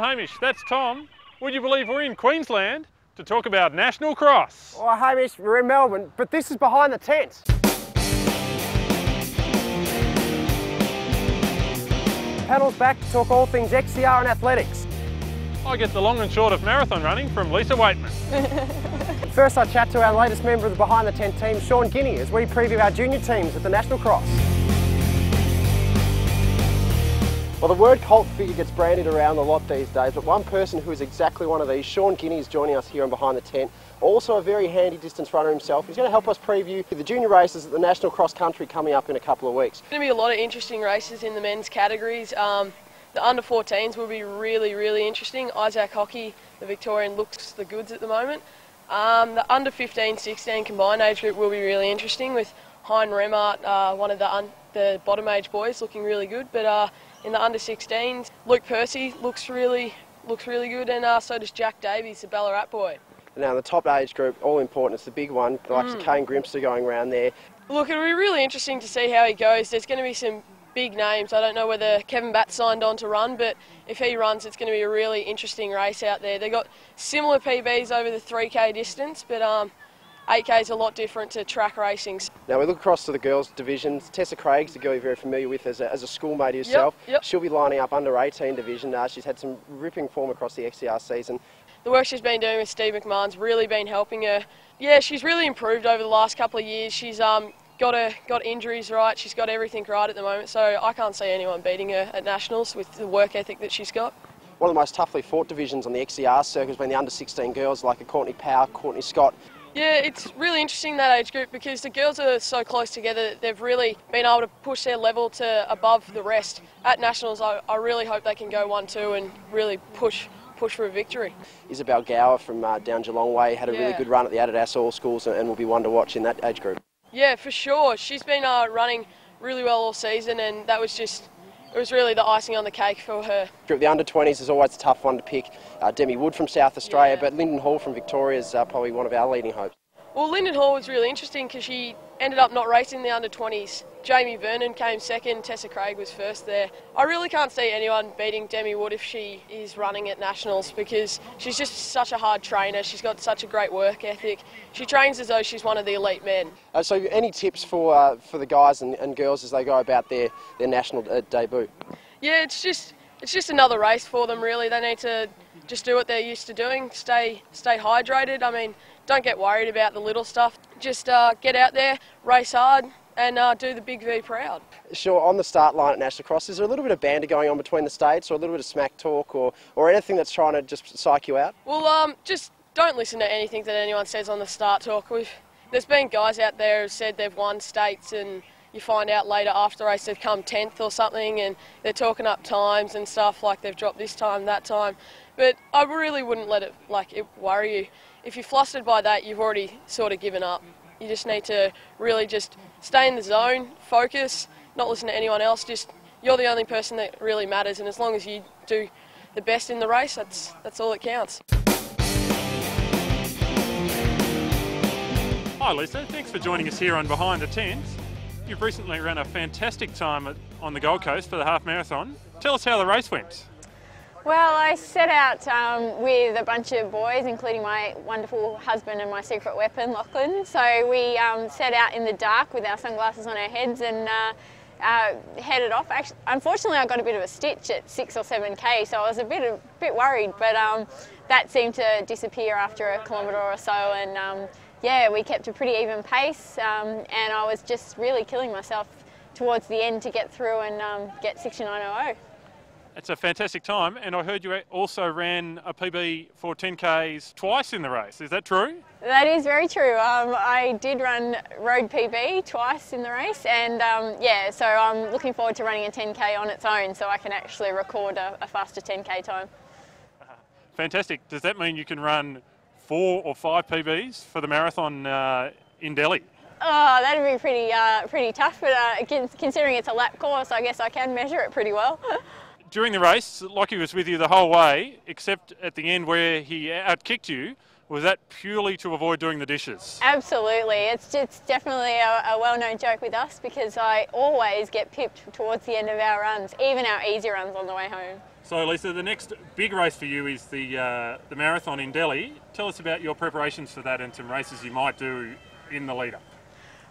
Hamish, that's Tom. Would you believe we're in Queensland to talk about National Cross? Well, Hamish, we're in Melbourne, but this is behind the tent. Panel's back to talk all things XCR and athletics. I get the long and short of marathon running from Lisa Weightman. First I chat to our latest member of the Behind the Tent team, Sean Guiney, as we preview our junior teams at the National Cross. Well, the word cult figure gets branded around a lot these days, but one person who is exactly one of these, Sean Guiney, is joining us here on Behind the Tent. Also a very handy distance runner himself. He's going to help us preview the junior races at the National Cross Country coming up in a couple of weeks. There's going to be a lot of interesting races in the men's categories. The under-14s will be really interesting. Isaac Hockey, the Victorian, looks the goods at the moment. The under-15-16 combined age group will be really interesting with Hein Remart, one of the bottom age boys, looking really good. But in the under-16s, Luke Percy looks really good, and so does Jack Davies, the Ballarat boy. Now, the top age group, all important, it's the big one. The likes of Kane Grimster going around there. Look, it'll be really interesting to see how he goes. There's going to be some big names. I don't know whether Kevin Batt signed on to run, but if he runs, it's going to be a really interesting race out there. They've got similar PBs over the 3K distance, but 8K is a lot different to track racing. Now we look across to the girls' divisions. Tessa Craig's the girl you're very familiar with as a schoolmate herself. Yep. She'll be lining up under 18 division. She's had some ripping form across the XCR season. The work she's been doing with Steve McMahon's really been helping her. Yeah, she's really improved over the last couple of years. She's got injuries right. She's got everything right at the moment. So I can't see anyone beating her at Nationals with the work ethic that she's got. One of the most toughly fought divisions on the XCR circuit has been the under-16 girls like a Courtney Power, Courtney Scott. Yeah, it's really interesting, that age group, because the girls are so close together that they've really been able to push their level to above the rest. At Nationals, I really hope they can go 1-2 and really push for a victory. Isabel Gower from down Geelong way had a really good run at the Adidas All Schools and will be one to watch in that age group. Yeah, for sure. She's been running really well all season, and that was it was really the icing on the cake for her. The under-20s is always a tough one to pick. Demi Wood from South Australia, but Lyndon Hall from Victoria is probably one of our leading hopes. Well, Lyndon Hall was really interesting because she ended up not racing the under-20s. Jamie Vernon came second, Tessa Craig was first there. I really can't see anyone beating Demi Wood if she is running at Nationals, because she's just such a hard trainer. She's got such a great work ethic. She trains as though she's one of the elite men. So any tips for the guys and girls as they go about their national debut? Yeah, it's just another race for them, really. They need to just do what they're used to doing, stay hydrated. I mean, don't get worried about the little stuff. Just get out there, race hard, and do the Big V proud. Sure, on the start line at National Cross, is there a little bit of banter going on between the states, or a little bit of smack talk, or anything that's trying to just psych you out? Well, just don't listen to anything that anyone says on the start talk. There's been guys out there who've said they've won states, and you find out later after the race they've come 10th or something, and they're talking up times and stuff, like they've dropped this time, that time. But I really wouldn't let it worry you. If you're flustered by that, you've already sort of given up. You just need to really just stay in the zone, focus, not listen to anyone else. Just you're the only person that really matters, and as long as you do the best in the race, that's all that counts. Hi Lisa, thanks for joining us here on Behind the Tent. You've recently ran a fantastic time on the Gold Coast for the half marathon. Tell us how the race went. Well, I set out with a bunch of boys, including my wonderful husband and my secret weapon, Lachlan. So we set out in the dark with our sunglasses on our heads and headed off. Actually, unfortunately, I got a bit of a stitch at 6 or 7K, so I was a bit worried, but that seemed to disappear after a kilometre or so, and yeah, we kept a pretty even pace, and I was just really killing myself towards the end to get through and get 69.00. It's a fantastic time, and I heard you also ran a PB for 10Ks twice in the race. Is that true? That is very true. I did run road PB twice in the race, and yeah, so I'm looking forward to running a 10K on its own so I can actually record a faster 10K time. Fantastic. Does that mean you can run 4 or 5 PBs for the marathon in Delhi? Oh, that'd be pretty tough, but considering it's a lap course, I guess I can measure it pretty well. During the race, Lockie was with you the whole way, except at the end where he outkicked you. Was that purely to avoid doing the dishes? Absolutely. It's definitely a well-known joke with us, because I always get pipped towards the end of our runs, even our easy runs on the way home. So Lisa, the next big race for you is the marathon in Delhi. Tell us about your preparations for that and some races you might do in the lead-up.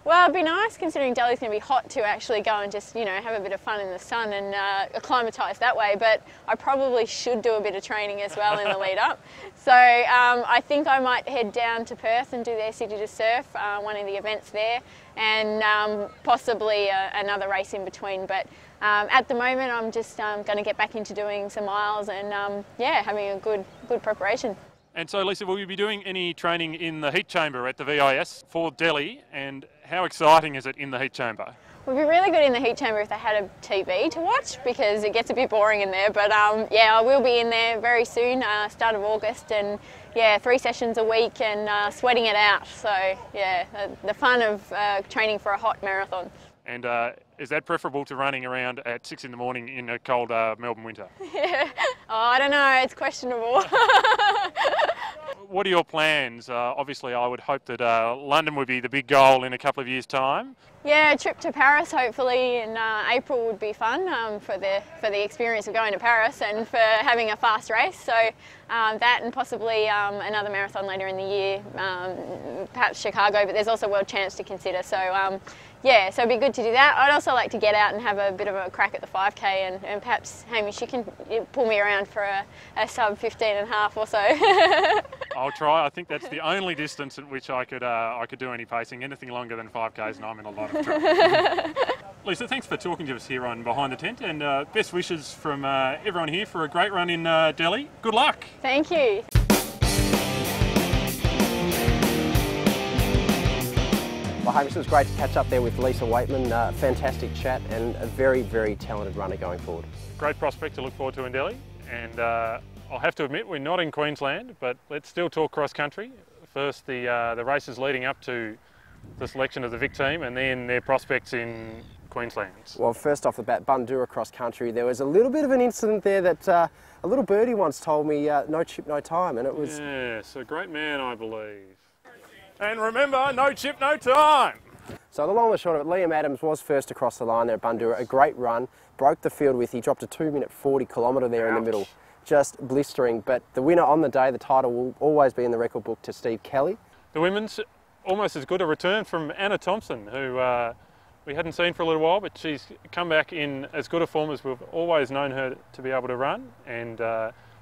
Well, it'd be nice considering Delhi's going to be hot to actually go and just, have a bit of fun in the sun and acclimatise that way, but I probably should do a bit of training as well in the lead up. So I think I might head down to Perth and do their City to Surf, one of the events there, and possibly another race in between. But at the moment I'm just going to get back into doing some miles and having a good preparation. And so Lisa, will you be doing any training in the heat chamber at the VIS for Delhi, and how exciting is it in the heat chamber? It would be really good in the heat chamber if they had a TV to watch, because it gets a bit boring in there. But I will be in there very soon, start of August, and 3 sessions a week and sweating it out. So the fun of training for a hot marathon. And is that preferable to running around at 6 in the morning in a cold Melbourne winter? Yeah. Oh, I don't know, it's questionable. What are your plans? Obviously I would hope that London would be the big goal in a couple of years' time. Yeah, a trip to Paris hopefully in April would be fun for the experience of going to Paris and for having a fast race. So that and possibly another marathon later in the year, perhaps Chicago, but there's also World Champs to consider. So so it'd be good to do that. I'd also like to get out and have a bit of a crack at the 5K and perhaps, Hamish, you can pull me around for a sub 15.5 or so. I'll try. I think that's the only distance at which I could do any pacing. Anything longer than 5Ks and I'm in a lot of trouble. Lisa, thanks for talking to us here on Behind the Tent, and best wishes from everyone here for a great run in Delhi. Good luck. Thank you. Well, Hamish, it was great to catch up there with Lisa Weightman. Fantastic chat and a very, very talented runner going forward. Great prospect to look forward to in Delhi, and I'll have to admit we're not in Queensland, but let's still talk cross country. First the races leading up to the selection of the Vic team, and then their prospects in Queensland. Well, first off the bat, Bundoora cross country, there was a little bit of an incident there that a little birdie once told me, no chip, no time, and it was... Yes, a great man, I believe. And remember, no chip, no time. So the long and short of it, Liam Adams was first across the line there at Bundoora. A great run, broke the field with, he dropped a 2-minute 40 kilometre there in the middle. Just blistering, but the winner on the day, the title will always be in the record book to Steve Kelly. The women's almost as good a return from Anna Thompson, who we hadn't seen for a little while, but she's come back in as good a form as we've always known her to be able to run, and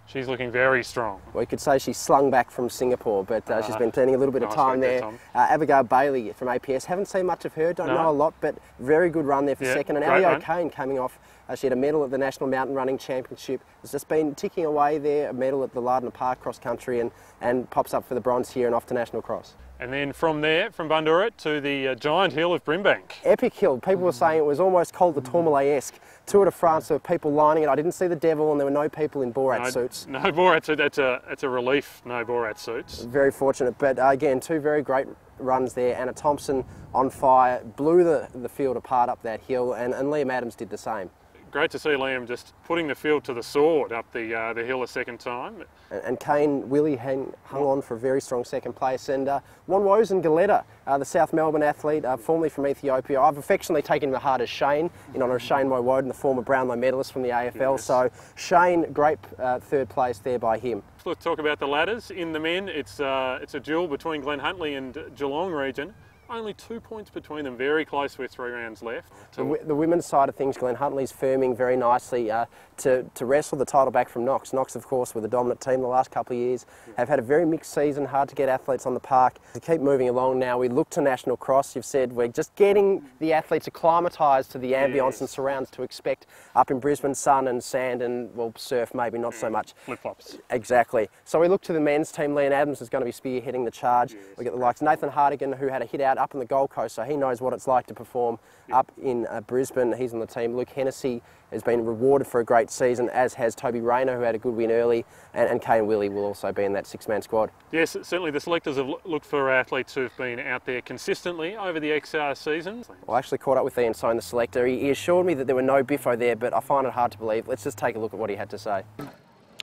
she's looking very strong. Well, you could say she's slung back from Singapore, but she's been spending a little bit of time there. Abigail Bailey from APS, haven't seen much of her, don't know a lot, but very good run there for second. And Ali O'Kane coming off, she had a medal at the National Mountain Running Championship. Has just been ticking away there, a medal at the Lardner Park Cross Country, and pops up for the bronze here and off to National Cross. And then from there, from Bundoora to the giant hill of Brimbank. Epic hill. People were saying it was almost Col de Tourmalet-esque. Tour de France, there were people lining it. I didn't see the devil, and there were no people in Borat suits. No Borat suit. That's a relief. No Borat suits. Very fortunate, but again, 2 very great runs there. Anna Thompson on fire, blew the field apart up that hill, and Liam Adams did the same. Great to see Liam just putting the field to the sword up the hill a second time. And Kane Willie hung on for a very strong second place. And Wonwozen Galetta, the South Melbourne athlete, formerly from Ethiopia. I've affectionately taken him to heart as Shane, in honour of Shane Woden, the former Brownlow medalist from the AFL. Yes. So Shane, great third place there by him. Let's talk about the ladders. In the men, it's a duel between Glen Huntly and Geelong region. Only 2 points between them, very close with 3 rounds left. The women's side of things, Glen Huntly's firming very nicely to wrestle the title back from Knox. Knox, of course, were the dominant team the last couple of years, have had a very mixed season, hard to get athletes on the park. To keep moving along now, we look to National Cross. You've said we're just getting the athletes acclimatised to the ambience and surrounds to expect up in Brisbane, sun and sand and, well, surf maybe not so much. Flip-flops. Exactly. So we look to the men's team. Liam Adams is going to be spearheading the charge. We get the likes of Nathan Hardigan, who had a hit out up on the Gold Coast, so he knows what it's like to perform up in Brisbane. He's on the team. Luke Hennessy has been rewarded for a great season, as has Toby Rayner, who had a good win early, and Kane Willie will also be in that 6-man squad. Yes, certainly the selectors have looked for athletes who've been out there consistently over the XR season. Well, I actually caught up with Ian Sohn, the selector. He assured me that there were no biffo there, but I find it hard to believe. Let's just take a look at what he had to say.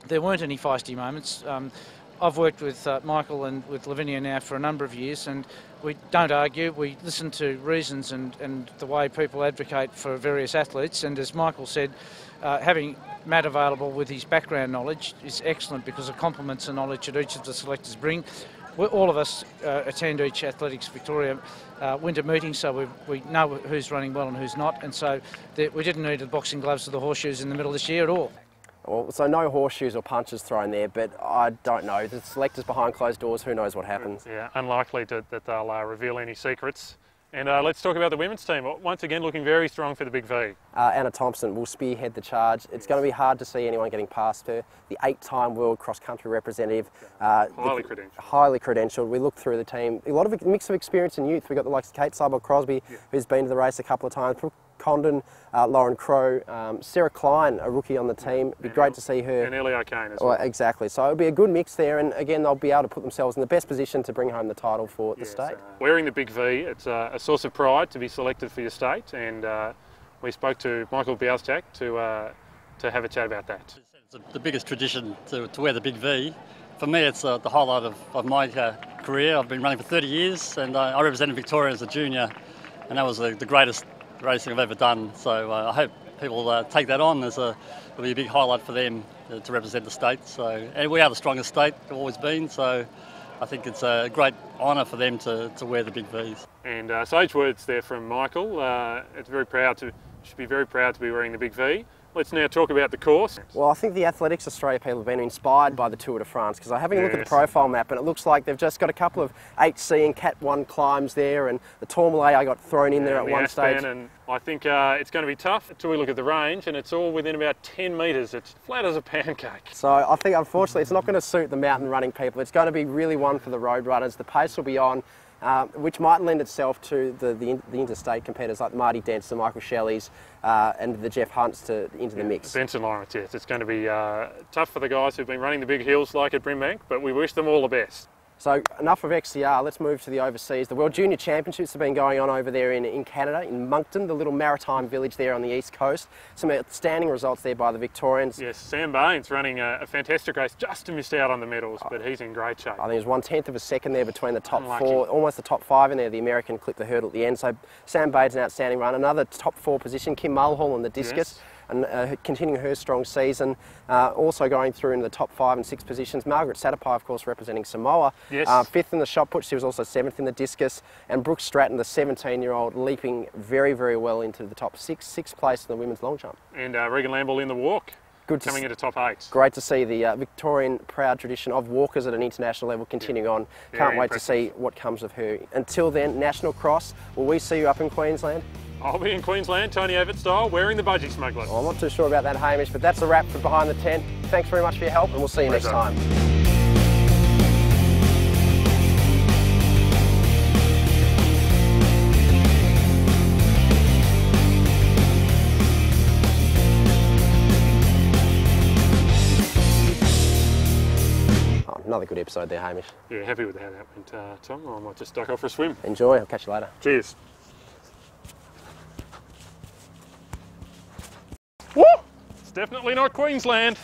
There weren't any feisty moments. I've worked with Michael and with Lavinia now for a number of years, and we don't argue. We listen to reasons and the way people advocate for various athletes. And as Michael said, having Matt available with his background knowledge is excellent because it complements the knowledge that each of the selectors bring. All of us attend each Athletics Victoria winter meeting, so we know who's running well and who's not, and so we didn't need the boxing gloves or the horseshoes in the middle this year at all. Well, so no horseshoes or punches thrown there, but I don't know. The selectors behind closed doors, who knows what happens. Yeah, unlikely that they'll reveal any secrets. And let's talk about the women's team. Once again, looking very strong for the Big V. Anna Thompson will spearhead the charge. It's going to be hard to see anyone getting past her. The 8-time world cross-country representative. Highly credentialed. Highly credentialed. We looked through the team. A lot of a mix of experience and youth. We've got the likes of Kate Cyborg-Crosby, who's been to the race a couple of times. Brooke Condon, Lauren Crowe, Sarah Klein, a rookie on the team. It'd be great to see her. And Ellie O'Kane as well. Exactly. So it'll be a good mix there, and again, they'll be able to put themselves in the best position to bring home the title for the state. Wearing the Big V, it's a source of pride to be selected for your state, and we spoke to Michael Bialstak to have a chat about that. It's the biggest tradition to wear the Big V. For me, it's the highlight of my career. I've been running for 30 years, and I represented Victoria as a junior, and that was the greatest racing I've ever done. So I hope people take that on. It'll be a big highlight for them to represent the state. So, and we are the strongest state, we've always been. So I think it's a great honour for them to wear the Big Vs. And sage words there from Michael. Should be very proud to be wearing the Big V. Let's now talk about the course. Well, I think the Athletics Australia people have been inspired by the Tour de France, because I'm having a look at the profile map and it looks like they've just got a couple of HC and Cat 1 climbs there, and the Tourmalet I got thrown in there at one stage. And I think it's going to be tough until we look at the range, and it's all within about 10 metres. It's flat as a pancake. So I think unfortunately it's not going to suit the mountain running people. It's going to be really one for the road runners. The pace will be on. Which might lend itself to the interstate competitors like Marty Dents, the Michael Shelleys, and the Jeff Hunts into the mix. Benson Lawrence, yes. It's going to be tough for the guys who've been running the big hills like at Brimbank, but we wish them all the best. So enough of XCR, let's move to the overseas. The World Junior Championships have been going on over there in Canada, in Moncton, the little maritime village there on the east coast. Some outstanding results there by the Victorians. Yes, Sam Baines running a fantastic race, just missed out on the medals, but he's in great shape. I think it was 1/10 of a second there between the top four, almost the top five in there. The American clipped the hurdle at the end. So Sam Baines, an outstanding run. Another top 4 position, Kim Mulhall on the discus. Yes. And continuing her strong season, also going through in the top 5 and 6 positions. Margaret Satapai, of course, representing Samoa. Yes. 5th in the shot put. She was also 7th in the discus. And Brooke Stratton, the 17-year-old, leaping very, very well into the top 6. 6th place in the women's long jump. And Regan Lamble in the walk. Coming into top 8. Great to see the Victorian proud tradition of walkers at an international level continuing on. Can't wait to see what comes of her. Until then, National Cross. Will we see you up in Queensland? I'll be in Queensland, Tony Abbott style, wearing the budgie smuggler. Well, I'm not too sure about that, Hamish, but that's a wrap for Behind the Tent. Thanks very much for your help, and we'll see you next time. Another good episode there, Hamish. Yeah, happy with how that went, Tom. I might just duck off for a swim. Enjoy. I'll catch you later. Cheers. Woo! It's definitely not Queensland.